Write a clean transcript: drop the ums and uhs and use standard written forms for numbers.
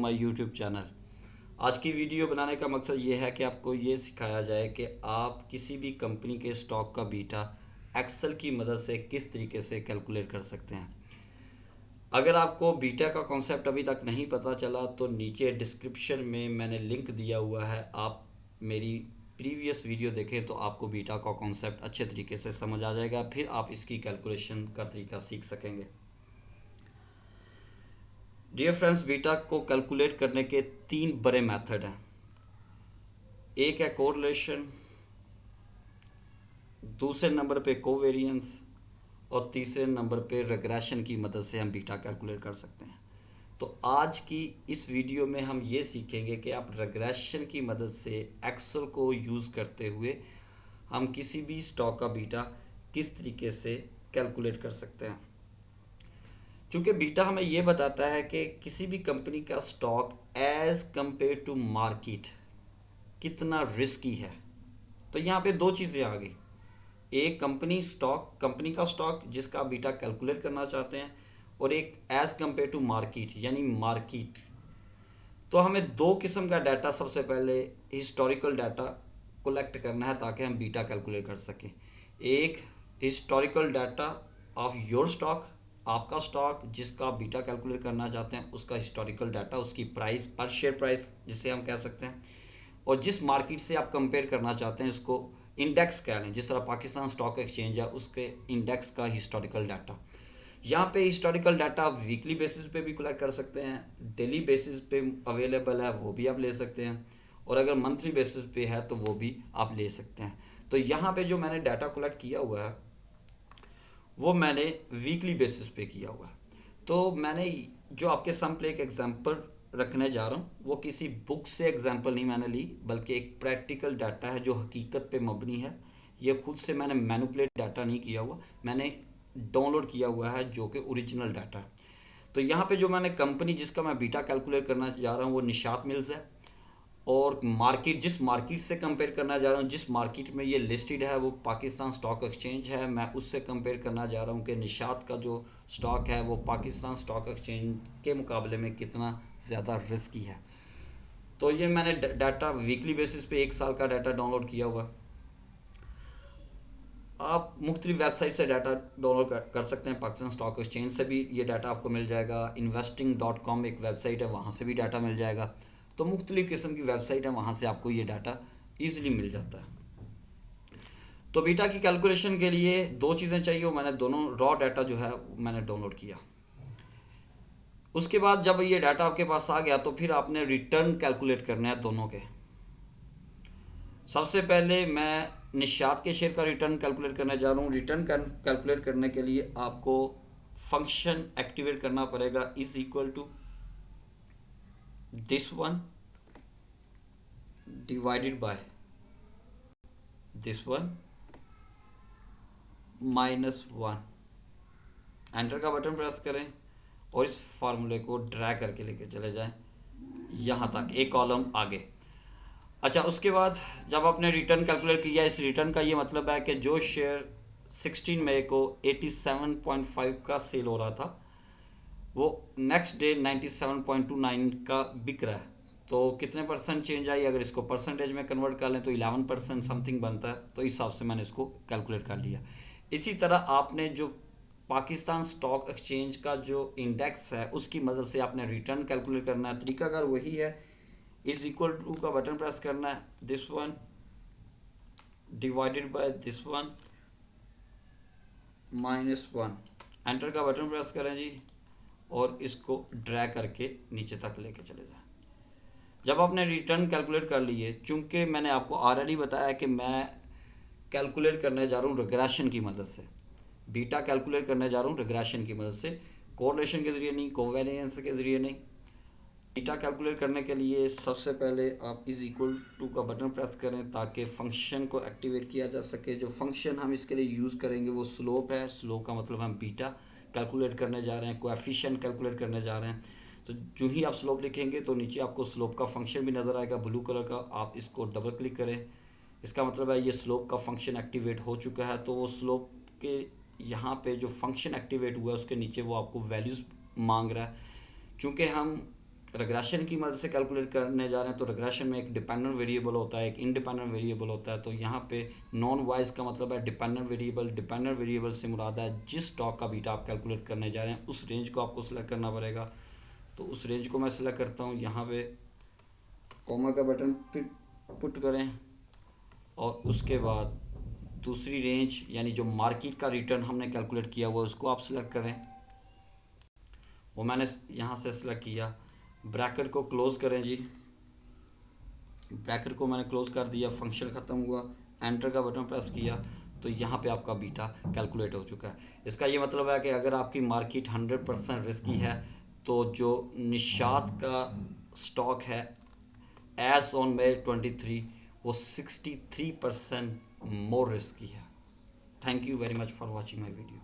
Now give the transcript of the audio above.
My YouTube channel. आज की video बनाने का मकसद ये है कि आपको ये सिखाया जाए कि आप किसी भी कंपनी के स्टॉक का बीटा एक्सेल की मदद से किस तरीके से कैलकुलेट कर सकते हैं। अगर आपको बीटा का कॉन्सेप्ट अभी तक नहीं पता चला तो नीचे डिस्क्रिप्शन में मैंने लिंक दिया हुआ है, आप मेरी प्रीवियस वीडियो देखें तो आपको बीटा का कॉन्सेप्ट अच्छे तरीके से समझ आ जाएगा, फिर आप इसकी कैलकुलेशन का तरीका सीख सकेंगे। डियर फ्रेंड्स, बीटा को कैलकुलेट करने के तीन बड़े मेथड हैं। एक है कोरिलेशन, दूसरे नंबर पे कोवेरिएंस और तीसरे नंबर पे रिग्रेशन की मदद से हम बीटा कैलकुलेट कर सकते हैं। तो आज की इस वीडियो में हम ये सीखेंगे कि आप रिग्रेशन की मदद से एक्सेल को यूज़ करते हुए हम किसी भी स्टॉक का बीटा किस तरीके से कैलकुलेट कर सकते हैं। क्योंकि बीटा हमें ये बताता है कि किसी भी कंपनी का stock as compare to market कितना रिस्की है। तो यहाँ पे दो चीज़ें आ गई, एक कंपनी का स्टॉक जिसका आप बीटा कैलकुलेट करना चाहते हैं, और एक एज़ कंपेयर टू मार्केट यानी मार्केट। तो हमें दो किस्म का डाटा, सबसे पहले हिस्टोरिकल डाटा कलेक्ट करना है ताकि हम बीटा कैलकुलेट कर सकें। एक historical data of your stock, आपका स्टॉक जिसका आप बीटा कैलकुलेट करना चाहते हैं उसका हिस्टोरिकल डाटा, उसकी प्राइस, पर शेयर प्राइस जिसे हम कह सकते हैं, और जिस मार्केट से आप कंपेयर करना चाहते हैं इसको इंडेक्स कह लें। जिस तरह पाकिस्तान स्टॉक एक्सचेंज है उसके इंडेक्स का हिस्टोरिकल डाटा। यहाँ पे हिस्टोरिकल डाटा आप वीकली बेसिस पे भी कलेक्ट कर सकते हैं, डेली बेसिस पे अवेलेबल है वो भी आप ले सकते हैं, और अगर मंथली बेसिस पे है तो वो भी आप ले सकते हैं। तो यहाँ पे जो मैंने डाटा कलेक्ट किया हुआ है वो मैंने वीकली बेसिस पे किया हुआ है। तो मैंने जो आपके सामने एक एग्जांपल रखने जा रहा हूँ वो किसी बुक से एग्जांपल नहीं मैंने ली, बल्कि एक प्रैक्टिकल डाटा है जो हकीकत पे मबनी है। ये खुद से मैंने मैनिपुलेट डाटा नहीं किया हुआ, मैंने डाउनलोड किया हुआ है जो कि ओरिजिनल डाटा है। तो यहाँ पे जो मैंने कंपनी जिसका मैं बीटा कैलकुलेट करना जा रहा हूँ वो निशात मिल्स है, और मार्केट, जिस मार्केट से कंपेयर करना जा रहा हूँ, जिस मार्केट में ये लिस्टेड है वो पाकिस्तान स्टॉक एक्सचेंज है, मैं उससे कंपेयर करना जा रहा हूँ कि निशात का जो स्टॉक है वो पाकिस्तान स्टॉक एक्सचेंज के मुकाबले में कितना ज़्यादा रिस्की है। तो ये मैंने डाटा वीकली बेसिस पे एक साल का डाटा डाउनलोड किया हुआ। आप मुख्तलिफ वेबसाइट से डाटा डाउनलोड कर सकते हैं, पाकिस्तान स्टॉक एक्सचेंज से भी ये डाटा आपको मिल जाएगा, investing.com एक वेबसाइट है वहाँ से भी डाटा मिल जाएगा। तो मुख्तलिफ किस्म की वेबसाइट है, वहाँ से आपको ये डाटा ईज़िली मिल जाता है। तो बीटा की कैलकुलेशन के लिए दो चीज़ें चाहिए, वो मैंने दोनों रॉ डाटा जो है मैंने डाउनलोड किया। उसके बाद जब ये डाटा आपके पास आ गया तो फिर आपने रिटर्न कैलकुलेट करना है दोनों के। सबसे पहले मैं निशात के शेयर का रिटर्न कैलकुलेट करने जा रहा हूँ। रिटर्न कैलकुलेट करने के लिए आपको फंक्शन एक्टिवेट करना पड़ेगा, is equal to this one divided by this one -1। Enter का बटन प्रेस करें और इस फार्मूले को ड्रैग करके लेके चले जाएं यहाँ तक, एक कॉलम आगे। अच्छा, उसके बाद जब आपने रिटर्न कैलकुलेट किया, इस रिटर्न का ये मतलब है कि जो शेयर 16 मई को 87.5 का सेल हो रहा था वो नेक्स्ट डे 97.29 का बिक रहा है। तो कितने परसेंट चेंज आई, अगर इसको परसेंटेज में कन्वर्ट कर लें तो 11% समथिंग बनता है। तो इस हिसाब से मैंने इसको कैलकुलेट कर लिया। इसी तरह आपने जो पाकिस्तान स्टॉक एक्सचेंज का जो इंडेक्स है उसकी मदद से आपने रिटर्न कैलकुलेट करना है। तरीकाकार वही है, इज इक्वल टू का बटन प्रेस करना है, this one divided by this one -1। Enter का बटन प्रेस करें जी और इसको ड्रैग करके नीचे तक लेके चले जाएं। जब आपने रिटर्न कैलकुलेट कर लिए, चूंकि मैंने आपको ऑलरेडी बताया कि मैं कैलकुलेट करने जा रहा हूँ रिग्रेशन की मदद से, बीटा कैलकुलेट करने जा रहा हूँ रिग्रेशन की मदद से, कोरिलेशन के ज़रिए नहीं, कोवेरिएंस के ज़रिए नहीं। बीटा कैलकुलेट करने के लिए सबसे पहले आप इज इक्वल टू का बटन प्रेस करें ताकि फंक्शन को एक्टिवेट किया जा सके। जो फंक्शन हम इसके लिए यूज़ करेंगे वो स्लोप है। स्लोप का मतलब हम बीटा कैलकुलेट करने जा रहे हैं, कोएफिशिएंट कैलकुलेट करने जा रहे हैं। तो जो ही आप स्लोप लिखेंगे तो नीचे आपको स्लोप का फंक्शन भी नज़र आएगा ब्लू कलर का, आप इसको डबल क्लिक करें। इसका मतलब है ये स्लोप का फंक्शन एक्टिवेट हो चुका है। तो वो स्लोप के यहाँ पे जो फंक्शन एक्टिवेट हुआ है उसके नीचे वो आपको वैल्यूज़ मांग रहा है। चूँकि हम रिग्रेशन की मदद से कैलकुलेट करने जा रहे हैं तो रिग्रेशन में एक डिपेंडेंट वेरिएबल होता है, एक इंडिपेंडेंट वेरिएबल होता है। तो यहाँ पे नॉन वाइज का मतलब है डिपेंडेंट वेरिएबल। डिपेंडेंट वेरिएबल से मुराद है जिस स्टॉक का बीटा आप कैलकुलेट करने जा रहे हैं उस रेंज को आपको सिलेक्ट करना पड़ेगा। तो उस रेंज को मैं सिलेक्ट करता हूँ, यहाँ पे कॉमा का बटन पुट करें और उसके बाद दूसरी रेंज यानी जो मार्केट का रिटर्न हमने कैलकुलेट किया हुआ उसको आप सिलेक्ट करें। वो मैंने यहाँ से सिलेक्ट किया। ब्रैकेट को क्लोज़ करें जी, ब्रैकेट को मैंने क्लोज़ कर दिया, फंक्शन ख़त्म हुआ, एंटर का बटन प्रेस किया तो यहाँ पे आपका बीटा कैलकुलेट हो चुका है। इसका ये मतलब है कि अगर आपकी मार्केट 100% रिस्की है तो जो निशात का स्टॉक है एज ऑन May 23 वो 63% मोर रिस्की है। Thank you very much for watching my video.